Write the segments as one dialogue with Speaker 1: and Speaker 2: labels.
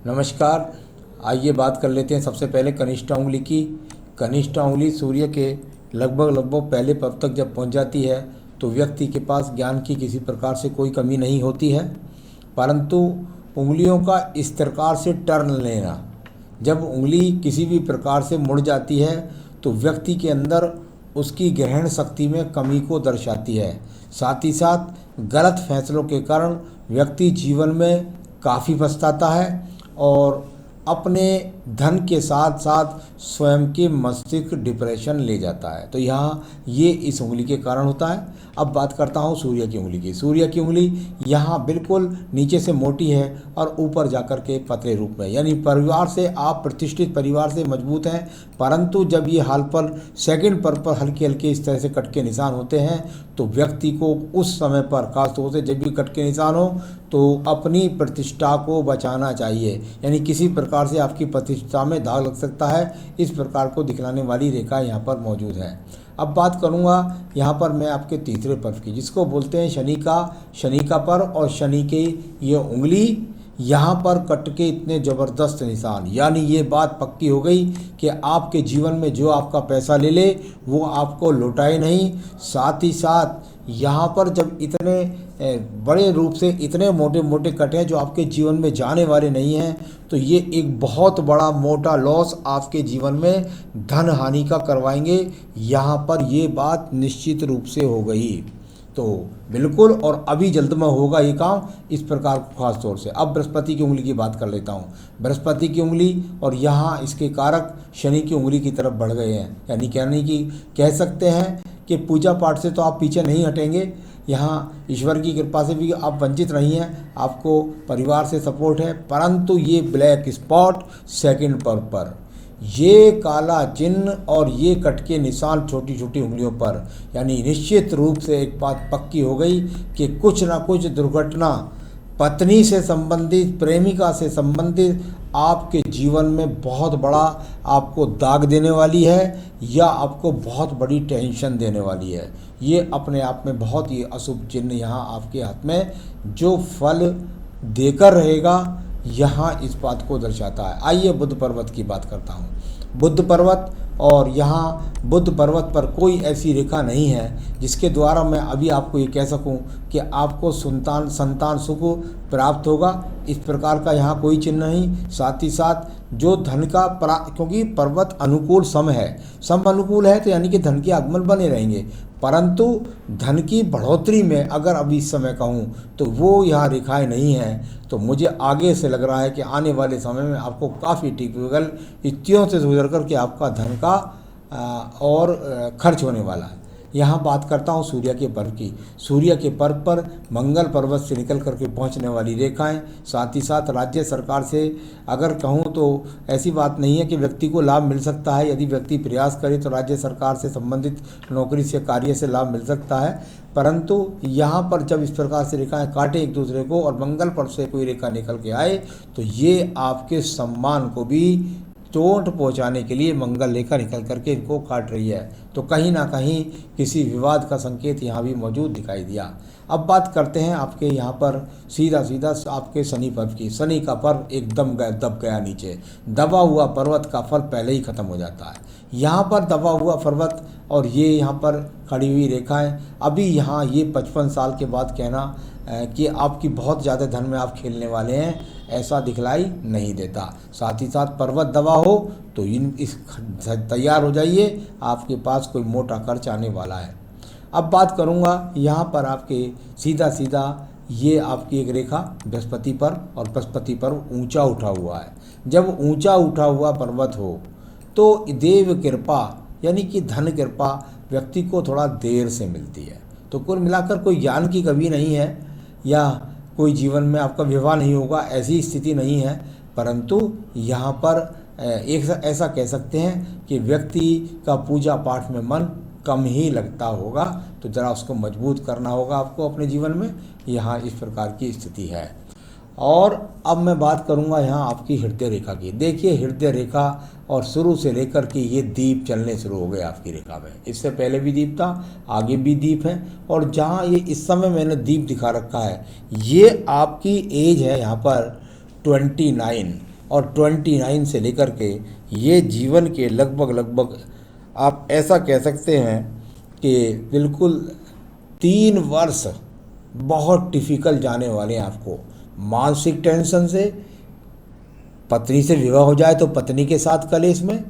Speaker 1: नमस्कार। आइए बात कर लेते हैं सबसे पहले कनिष्ठा उंगली की। कनिष्ठा उंगली सूर्य के लगभग पहले पद तक जब पहुंच जाती है तो व्यक्ति के पास ज्ञान की किसी प्रकार से कोई कमी नहीं होती है, परंतु उंगलियों का इस प्रकार से टर्न लेना, जब उंगली किसी भी प्रकार से मुड़ जाती है तो व्यक्ति के अंदर उसकी ग्रहण शक्ति में कमी को दर्शाती है। साथ ही साथ गलत फैसलों के कारण व्यक्ति जीवन में काफ़ी पछताता है और अपने धन के साथ साथ स्वयं के मस्तिष्क डिप्रेशन ले जाता है। तो यहाँ ये इस उंगली के कारण होता है। अब बात करता हूँ सूर्य की उंगली की। सूर्य की उंगली यहाँ बिल्कुल नीचे से मोटी है और ऊपर जाकर के पतले रूप में, यानी परिवार से आप प्रतिष्ठित परिवार से मजबूत हैं, परंतु जब ये हाल पर सेकंड पर हल्के हल्के इस तरह से कट के निशान होते हैं तो व्यक्ति को उस समय पर, खासतौर से जब भी कट के निशान हो तो अपनी प्रतिष्ठा को बचाना चाहिए, यानी किसी प्रकार से आपकी प्रतिष्ठा में दाग लग सकता है। इस प्रकार को दिखलाने वाली रेखा यहाँ पर मौजूद है। अब बात करूँगा यहाँ पर मैं आपके तीसरे पर्व की, जिसको बोलते हैं शनि का पर्व। और शनि की ये उंगली यहाँ पर कट के इतने ज़बरदस्त निशान, यानी ये बात पक्की हो गई कि आपके जीवन में जो आपका पैसा ले ले वो आपको लौटाए नहीं। साथ ही साथ यहाँ पर जब इतने बड़े रूप से इतने मोटे मोटे कट हैं जो आपके जीवन में जाने वाले नहीं हैं, तो ये एक बहुत बड़ा मोटा लॉस आपके जीवन में धन हानि का करवाएंगे। यहाँ पर ये बात निश्चित रूप से हो गई। तो बिल्कुल, और अभी जल्द में होगा ये काम, इस प्रकार को खास तौर से। अब बृहस्पति की उंगली की बात कर लेता हूँ। बृहस्पति की उंगली और यहाँ इसके कारक शनि की उंगली की तरफ बढ़ गए हैं, यानी कि कह सकते हैं कि पूजा पाठ से तो आप पीछे नहीं हटेंगे, यहाँ ईश्वर की कृपा से भी आप वंचित नहीं हैं, आपको परिवार से सपोर्ट है, परंतु ये ब्लैक स्पॉट सेकंड पर ये काला चिन्ह और ये कट के निशान छोटी छोटी उंगलियों पर, यानी निश्चित रूप से एक बात पक्की हो गई कि कुछ ना कुछ दुर्घटना पत्नी से संबंधित, प्रेमिका से संबंधित आपके जीवन में बहुत बड़ा आपको दाग देने वाली है या आपको बहुत बड़ी टेंशन देने वाली है। ये अपने आप में बहुत ही अशुभ चिन्ह यहाँ आपके हाथ में जो फल देकर रहेगा, यहाँ इस बात को दर्शाता है। आइए बुध पर्वत की बात करता हूँ। बुध पर्वत, और यहाँ बुध पर्वत पर कोई ऐसी रेखा नहीं है जिसके द्वारा मैं अभी आपको ये कह सकूं कि आपको संतान सुख प्राप्त होगा। इस प्रकार का यहाँ कोई चिन्ह नहीं। साथ ही साथ जो धन का क्योंकि पर्वत अनुकूल सम है, सम अनुकूल है तो यानी कि धन के आगमन बने रहेंगे, परंतु धन की बढ़ोतरी में अगर अभी इस समय कहूँ तो वो यहाँ रेखाएं नहीं हैं। तो मुझे आगे से लग रहा है कि आने वाले समय में आपको काफ़ी टिपिकल स्थितियों से गुजर कर के आपका धन का और खर्च होने वाला है। यहाँ बात करता हूँ सूर्य के पर्व की। सूर्य के पर्व पर मंगल पर्वत से निकल करके पहुँचने वाली रेखाएं, साथ ही साथ राज्य सरकार से अगर कहूँ तो ऐसी बात नहीं है कि व्यक्ति को लाभ मिल सकता है। यदि व्यक्ति प्रयास करे तो राज्य सरकार से संबंधित नौकरी से, कार्य से लाभ मिल सकता है, परंतु यहाँ पर जब इस प्रकार से रेखाएं काटे एक दूसरे को और मंगल पर्व से कोई रेखा निकल के आए तो ये आपके सम्मान को भी चोट पहुंचाने के लिए मंगल रेखा निकल करके इनको काट रही है। तो कहीं ना कहीं किसी विवाद का संकेत यहाँ भी मौजूद दिखाई दिया। अब बात करते हैं आपके यहाँ पर सीधा आपके शनि पर्व की। शनि का पर्व एकदम दब गया नीचे। दबा हुआ पर्वत का फल पहले ही खत्म हो जाता है। यहाँ पर दबा हुआ पर्वत और ये यहाँ पर खड़ी हुई रेखाएं, अभी यहाँ ये 55 साल के बाद कहना कि आपकी बहुत ज़्यादा धन में आप खेलने वाले हैं, ऐसा दिखलाई नहीं देता। साथ ही साथ पर्वत दबा हो तो तैयार हो जाइए, आपके पास कोई मोटा खर्च आने वाला है। अब बात करूंगा यहाँ पर आपके सीधा ये आपकी एक रेखा बृहस्पति पर, और बृहस्पति पर ऊंचा उठा हुआ है। जब ऊंचा उठा हुआ पर्वत हो तो देव कृपा यानी कि धन कृपा व्यक्ति को थोड़ा देर से मिलती है। तो कुल मिलाकर कोई ज्ञान की कमी नहीं है या कोई जीवन में आपका विवाह नहीं होगा, ऐसी स्थिति नहीं है, परंतु यहाँ पर एक ऐसा कह सकते हैं कि व्यक्ति का पूजा पाठ में मन कम ही लगता होगा, तो ज़रा उसको मजबूत करना होगा आपको अपने जीवन में। यहाँ इस प्रकार की स्थिति है। और अब मैं बात करूँगा यहाँ आपकी हृदय रेखा की। देखिए हृदय रेखा और शुरू से लेकर के ये दीप चलने शुरू हो गए आपकी रेखा में। इससे पहले भी दीप था, आगे भी दीप है, और जहाँ ये इस समय मैंने दीप दिखा रखा है ये आपकी एज है यहाँ पर 29, और 29 से लेकर के ये जीवन के लगभग आप ऐसा कह सकते हैं कि बिल्कुल 3 वर्ष बहुत डिफ़िकल्ट जाने वाले हैं आपको। मानसिक टेंशन से, पत्नी से विवाह हो जाए तो पत्नी के साथ कलेश में,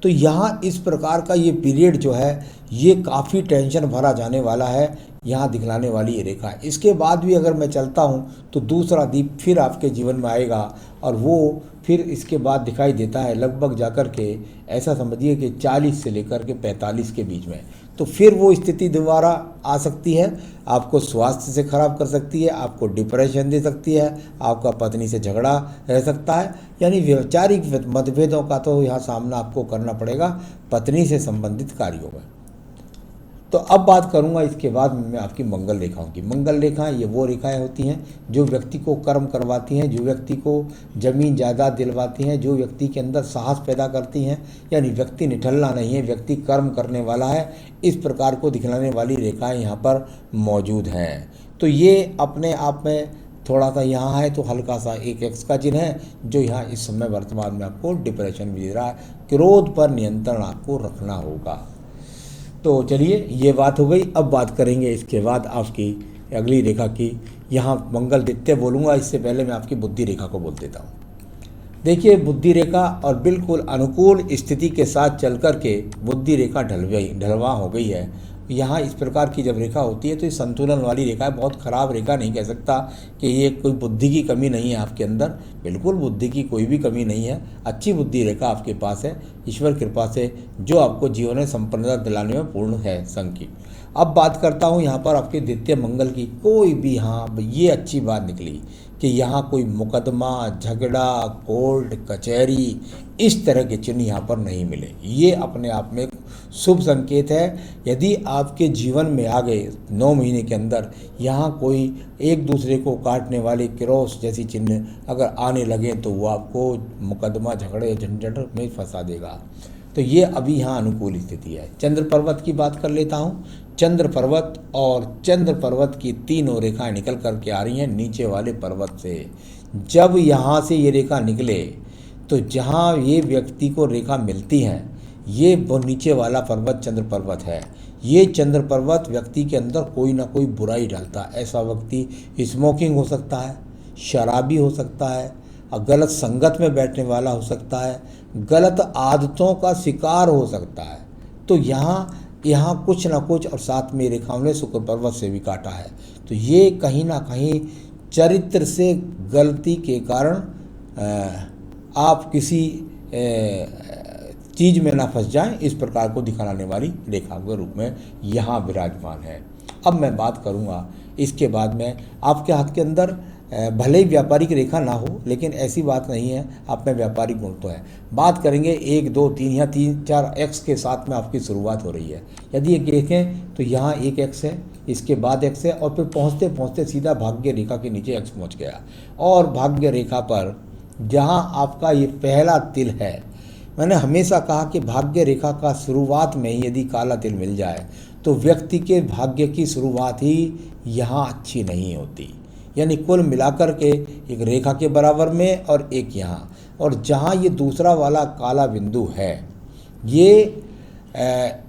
Speaker 1: तो यहाँ इस प्रकार का ये पीरियड जो है ये काफ़ी टेंशन भरा जाने वाला है, यहाँ दिखलाने वाली ये रेखा है। इसके बाद भी अगर मैं चलता हूँ तो दूसरा दीप फिर आपके जीवन में आएगा और वो फिर इसके बाद दिखाई देता है लगभग जाकर के ऐसा समझिए कि 40 से लेकर के 45 के बीच में। तो फिर वो स्थिति दोबारा आ सकती है, आपको स्वास्थ्य से खराब कर सकती है, आपको डिप्रेशन दे सकती है, आपका पत्नी से झगड़ा रह सकता है, यानी वैचारिक मतभेदों का तो यहाँ सामना आपको करना पड़ेगा पत्नी से संबंधित कार्यों में। तो अब बात करूंगा इसके बाद मैं आपकी मंगल रेखाओं की। मंगल रेखाएं ये वो रेखाएं होती हैं जो व्यक्ति को कर्म करवाती हैं, जो व्यक्ति को ज़मीन जायदाद दिलवाती हैं, जो व्यक्ति के अंदर साहस पैदा करती हैं, यानी व्यक्ति निठल्ला नहीं है, व्यक्ति कर्म करने वाला है, इस प्रकार को दिखलाने वाली रेखाएं यहाँ पर मौजूद हैं। तो ये अपने आप में थोड़ा सा यहाँ है तो हल्का सा एक एक्स का चिन्ह है जो यहाँ इस समय वर्तमान में आपको डिप्रेशन भी दे रहा है। क्रोध पर नियंत्रण आपको रखना होगा। तो चलिए ये बात हो गई। अब बात करेंगे इसके बाद आपकी अगली रेखा की। यहाँ मंगल द्वितीय बोलूँगा, इससे पहले मैं आपकी बुद्धि रेखा को बोल देता हूँ। देखिए बुद्धि रेखा और बिल्कुल अनुकूल स्थिति के साथ चल कर के बुद्धि रेखा ढलवा हो गई है। यहाँ इस प्रकार की जब रेखा होती है तो ये संतुलन वाली रेखा है, बहुत ख़राब रेखा नहीं कह सकता कि ये कोई बुद्धि की कमी नहीं है आपके अंदर, बिल्कुल बुद्धि की कोई भी कमी नहीं है, अच्छी बुद्धि रेखा आपके पास है ईश्वर कृपा से, जो आपको जीवन में संपन्नता दिलाने में पूर्ण है संग की। अब बात करता हूँ यहाँ पर आपके द्वितीय मंगल की। कोई भी, हाँ ये अच्छी बात निकली कि यहाँ कोई मुकदमा, झगड़ा, कोर्ट कचहरी इस तरह के चिन्ह यहाँ पर नहीं मिले। ये अपने आप में शुभ संकेत है। यदि आपके जीवन में आगे 9 महीने के अंदर यहाँ कोई एक दूसरे को काटने वाले क्रॉस जैसी चिन्ह अगर आने लगे तो वो आपको मुकदमा, झगड़े, झंझट में फंसा देगा। तो ये अभी यहाँ अनुकूल स्थिति है। चंद्र पर्वत की बात कर लेता हूँ। चंद्र पर्वत और चंद्र पर्वत की तीनों रेखाएं निकल करके आ रही हैं नीचे वाले पर्वत से। जब यहाँ से ये रेखा निकले तो जहाँ ये व्यक्ति को रेखा मिलती हैं, ये वो नीचे वाला पर्वत चंद्र पर्वत है। ये चंद्र पर्वत व्यक्ति के अंदर कोई ना कोई बुराई डालता है। ऐसा व्यक्ति स्मोकिंग हो सकता है, शराबी हो सकता है, गलत संगत में बैठने वाला हो सकता है, गलत आदतों का शिकार हो सकता है। तो यहाँ कुछ ना कुछ, और साथ में रेखाओं ने शुक्र पर्वत से भी काटा है। तो ये कहीं ना कहीं चरित्र से गलती के कारण आप किसी चीज़ में ना फंस जाएं, इस प्रकार को दिखाने वाली रेखा के रूप में यहाँ विराजमान है। अब मैं बात करूँगा इसके बाद में आपके हाथ के अंदर भले ही व्यापारिक रेखा ना हो, लेकिन ऐसी बात नहीं है, आप में व्यापारिक गुण तो है। बात करेंगे 1, 2, 3 या 3, 4 एक्स के साथ में आपकी शुरुआत हो रही है। यदि ये देखें तो यहाँ एक एक्स है, इसके बाद एक्स है, और फिर पहुँचते पहुँचते सीधा भाग्य रेखा के नीचे एक्स पहुँच गया। और भाग्य रेखा पर जहाँ आपका ये पहला तिल है, मैंने हमेशा कहा कि भाग्य रेखा का शुरुआत में ही यदि काला तिल मिल जाए तो व्यक्ति के भाग्य की शुरुआत ही यहाँ अच्छी नहीं होती। यानी कुल मिलाकर के एक रेखा के बराबर में और एक यहाँ, और जहाँ ये दूसरा वाला काला बिंदु है, ये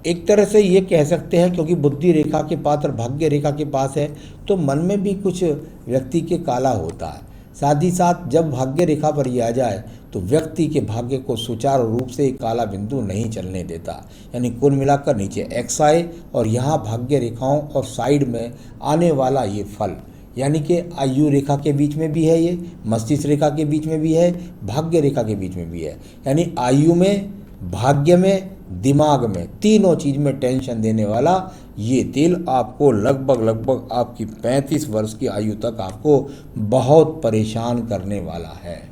Speaker 1: एक तरह से ये कह सकते हैं, क्योंकि बुद्धि रेखा के पास और भाग्य रेखा के पास है तो मन में भी कुछ व्यक्ति के काला होता है। साथ ही साथ जब भाग्य रेखा पर ये आ जाए तो व्यक्ति के भाग्य को सुचारू रूप से एक काला बिंदु नहीं चलने देता। यानी कुल मिलाकर नीचे एक्स आए और यहाँ भाग्य रेखाओं और साइड में आने वाला ये फल, यानी कि आयु रेखा के बीच में भी है, ये मस्तिष्क रेखा के बीच में भी है, भाग्य रेखा के बीच में भी है। यानी आयु में, भाग्य में, दिमाग में, तीनों चीज़ में टेंशन देने वाला ये तिल आपको लगभग आपकी 35 वर्ष की आयु तक आपको बहुत परेशान करने वाला है।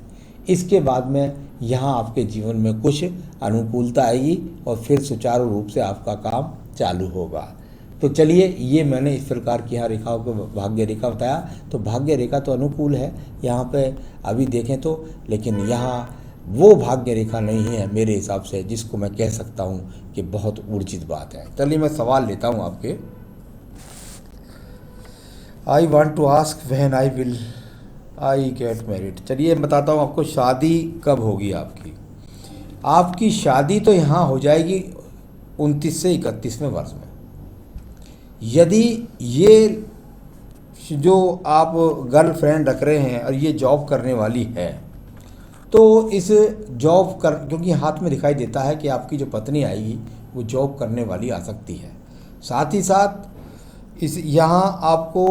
Speaker 1: इसके बाद में यहाँ आपके जीवन में कुछ अनुकूलता आएगी और फिर सुचारू रूप से आपका काम चालू होगा। तो चलिए, ये मैंने इस प्रकार की यहाँ रेखाओं को भाग्य रेखा बताया। तो भाग्य रेखा तो अनुकूल है यहाँ पे अभी देखें तो, लेकिन यहाँ वो भाग्य रेखा नहीं है मेरे हिसाब से जिसको मैं कह सकता हूँ कि बहुत ऊर्जित बात है। चलिए मैं सवाल लेता हूँ आपके। I want to ask when I will I get married. चलिए बताता हूँ आपको शादी कब होगी आपकी। आपकी शादी तो यहाँ हो जाएगी 29 से 31वें वर्ष में। यदि ये जो आप गर्लफ्रेंड रख रहे हैं और ये जॉब करने वाली है, तो इस जॉब कर, क्योंकि हाथ में दिखाई देता है कि आपकी जो पत्नी आएगी वो जॉब करने वाली आ सकती है। साथ ही साथ इस यहाँ आपको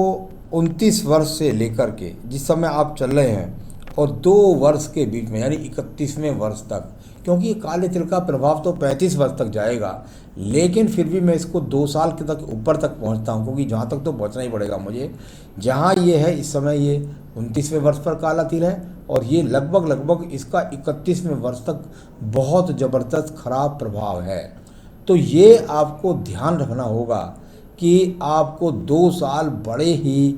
Speaker 1: 29 वर्ष से लेकर के जिस समय आप चल रहे हैं और 2 वर्ष के बीच में यानी 31वें वर्ष तक, क्योंकि काले तिल का प्रभाव तो 35 वर्ष तक जाएगा, लेकिन फिर भी मैं इसको 2 साल के तक ऊपर तक पहुंचता हूं, क्योंकि जहां तक तो पहुंचना ही पड़ेगा मुझे। जहां ये है इस समय ये 29वें वर्ष पर काला तिल है और ये लगभग इसका 31वें वर्ष तक बहुत ज़बरदस्त खराब प्रभाव है। तो ये आपको ध्यान रखना होगा कि आपको 2 साल बड़े ही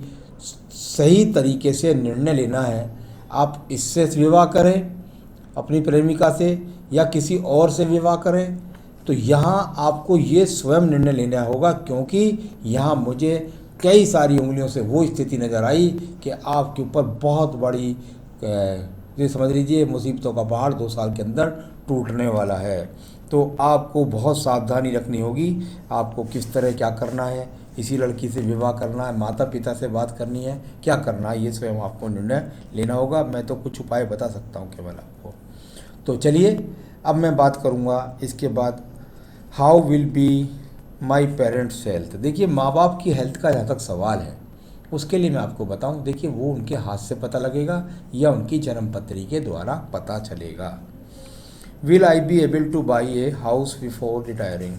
Speaker 1: सही तरीके से निर्णय लेना है। आप इससे विवाह करें अपनी प्रेमिका से या किसी और से विवाह करें, तो यहाँ आपको ये स्वयं निर्णय लेना होगा, क्योंकि यहाँ मुझे कई सारी उंगलियों से वो स्थिति नज़र आई कि आपके ऊपर बहुत बड़ी ये समझ लीजिए मुसीबतों का पहाड़ 2 साल के अंदर टूटने वाला है। तो आपको बहुत सावधानी रखनी होगी, आपको किस तरह क्या करना है, इसी लड़की से विवाह करना है, माता पिता से बात करनी है, क्या करना है, ये स्वयं आपको निर्णय लेना होगा। मैं तो कुछ उपाय बता सकता हूँ केवल आपको। तो चलिए अब मैं बात करूँगा इसके बाद how will be my parents health. देखिए माँ बाप की हेल्थ का जहाँ तक सवाल है उसके लिए मैं आपको बताऊँ, देखिए वो उनके हाथ से पता लगेगा या उनकी जन्म पत्री के द्वारा पता चलेगा। Will I be able two by a house before retiring,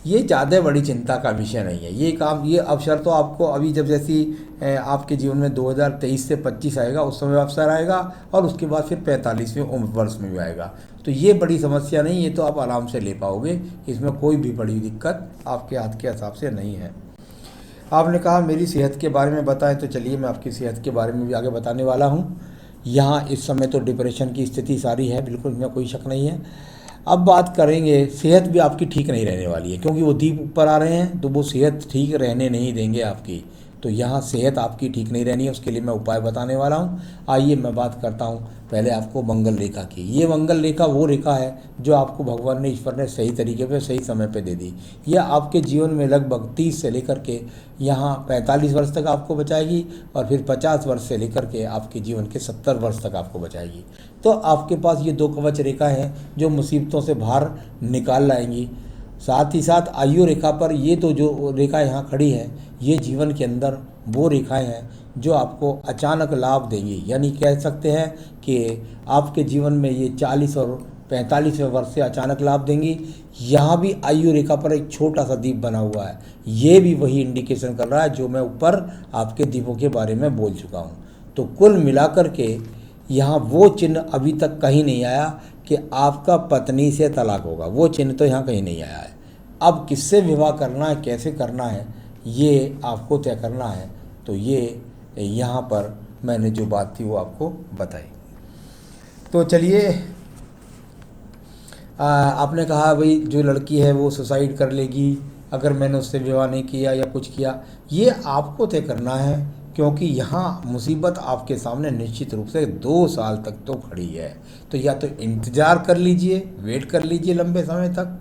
Speaker 1: ये ज़्यादा बड़ी चिंता का विषय नहीं है। ये काम, ये अवसर तो आपको अभी जब जैसी आपके जीवन में 2023 से 25 आएगा उस समय अवसर आएगा और उसके बाद फिर 45वें उम्र वर्ष में भी आएगा। तो ये बड़ी समस्या नहीं, ये तो आप आराम से ले पाओगे, इसमें कोई भी बड़ी दिक्कत आपके हाथ के हिसाब से नहीं है। आपने कहा मेरी सेहत के बारे में बताएं, तो चलिए मैं आपकी सेहत के बारे में भी आगे बताने वाला हूँ। यहाँ इस समय तो डिप्रेशन की स्थिति सारी है, बिल्कुल इसमें कोई शक नहीं है। अब बात करेंगे, सेहत भी आपकी ठीक नहीं रहने वाली है, क्योंकि वो दीप ऊपर आ रहे हैं तो वो सेहत ठीक रहने नहीं देंगे आपकी। तो यहाँ सेहत आपकी ठीक नहीं रहनी है, उसके लिए मैं उपाय बताने वाला हूँ। आइए मैं बात करता हूँ पहले आपको मंगल रेखा की। ये मंगल रेखा वो रेखा है जो आपको भगवान ने, ईश्वर ने सही तरीके पे सही समय पे दे दी। यह आपके जीवन में लगभग 30 से लेकर के यहाँ 45 वर्ष तक आपको बचाएगी और फिर 50 वर्ष से लेकर के आपके जीवन के 70 वर्ष तक आपको बचाएगी। तो आपके पास ये 2 कवच रेखा हैं जो मुसीबतों से बाहर निकाल लाएंगी। साथ ही साथ आयु रेखा पर ये तो जो रेखा यहाँ खड़ी है, ये जीवन के अंदर वो रेखाएं हैं जो आपको अचानक लाभ देंगी। यानी कह सकते हैं कि आपके जीवन में ये 40 और 45वें वर्ष से अचानक लाभ देंगी। यहाँ भी आयु रेखा पर एक छोटा सा दीप बना हुआ है, ये भी वही इंडिकेशन कर रहा है जो मैं ऊपर आपके दीपों के बारे में बोल चुका हूँ। तो कुल मिलाकर के यहाँ वो चिन्ह अभी तक कहीं नहीं आया कि आपका पत्नी से तलाक होगा, वो चिन्ह तो यहाँ कहीं नहीं आया है। अब किससे विवाह करना है, कैसे करना है, ये आपको तय करना है। तो ये यहाँ पर मैंने जो बात थी वो आपको बताई। तो चलिए, आपने कहा भाई जो लड़की है वो सुसाइड कर लेगी अगर मैंने उससे विवाह नहीं किया या कुछ किया, ये आपको तय करना है, क्योंकि यहाँ मुसीबत आपके सामने निश्चित रूप से 2 साल तक तो खड़ी है। तो या तो इंतज़ार कर लीजिए, वेट कर लीजिए लंबे समय तक,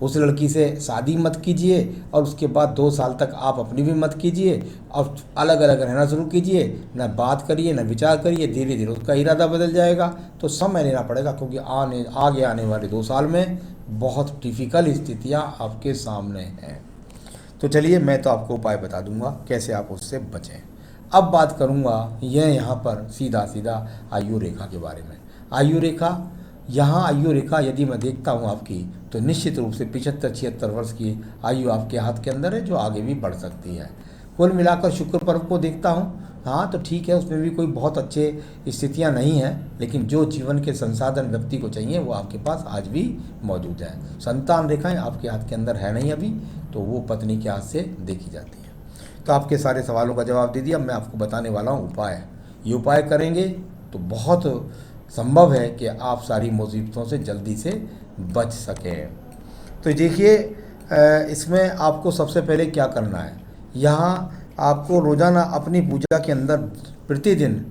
Speaker 1: उस लड़की से शादी मत कीजिए और उसके बाद 2 साल तक आप अपनी भी मत कीजिए और अलग अलग रहना शुरू कीजिए, न बात करिए न विचार करिए, धीरे धीरे उसका इरादा बदल जाएगा। तो समय लेना पड़ेगा, क्योंकि आगे आने वाले 2 साल में बहुत डिफ़िकल्ट स्थितियाँ आपके सामने हैं। तो चलिए मैं तो आपको उपाय बता दूंगा कैसे आप उससे बचें। अब बात करूंगा यहाँ पर सीधा आयु रेखा के बारे में। आयु रेखा, यहाँ आयु रेखा यदि मैं देखता हूँ आपकी, तो निश्चित रूप से 75-76 वर्ष की आयु आपके हाथ के अंदर है, जो आगे भी बढ़ सकती है। कुल मिलाकर शुक्र पर्व को देखता हूँ, हाँ तो ठीक है, उसमें भी कोई बहुत अच्छे स्थितियाँ नहीं हैं, लेकिन जो जीवन के संसाधन व्यक्ति को चाहिए वो आपके पास आज भी मौजूद है। संतान रेखाएं आपके हाथ के अंदर है नहीं अभी, तो वो पत्नी के हाथ से देखी जाती है। तो आपके सारे सवालों का जवाब दे दिया। मैं आपको बताने वाला हूँ उपाय। ये उपाय करेंगे तो बहुत संभव है कि आप सारी मुसीबतों से जल्दी से बच सकें। तो देखिए, इसमें आपको सबसे पहले क्या करना है, यहाँ आपको रोज़ाना अपनी पूजा के अंदर प्रतिदिन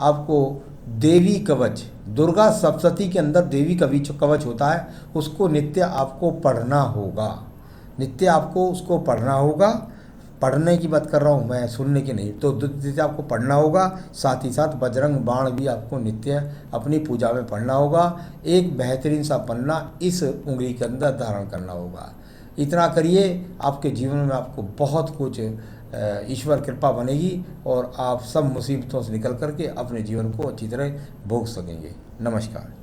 Speaker 1: आपको देवी कवच, दुर्गा सप्तशती के अंदर देवी कवच होता है, उसको नित्य आपको पढ़ना होगा। नित्य आपको उसको पढ़ना होगा। पढ़ने की बात कर रहा हूँ मैं, सुनने की नहीं। तो नित्य आपको पढ़ना होगा। साथ ही साथ बजरंग बाण भी आपको नित्य अपनी पूजा में पढ़ना होगा। एक बेहतरीन सा पन्ना इस उंगली के अंदर धारण करना होगा। इतना करिए, आपके जीवन में आपको बहुत कुछ ईश्वर कृपा बनेगी और आप सब मुसीबतों से निकल करके अपने जीवन को अच्छी तरह भोग सकेंगे। नमस्कार।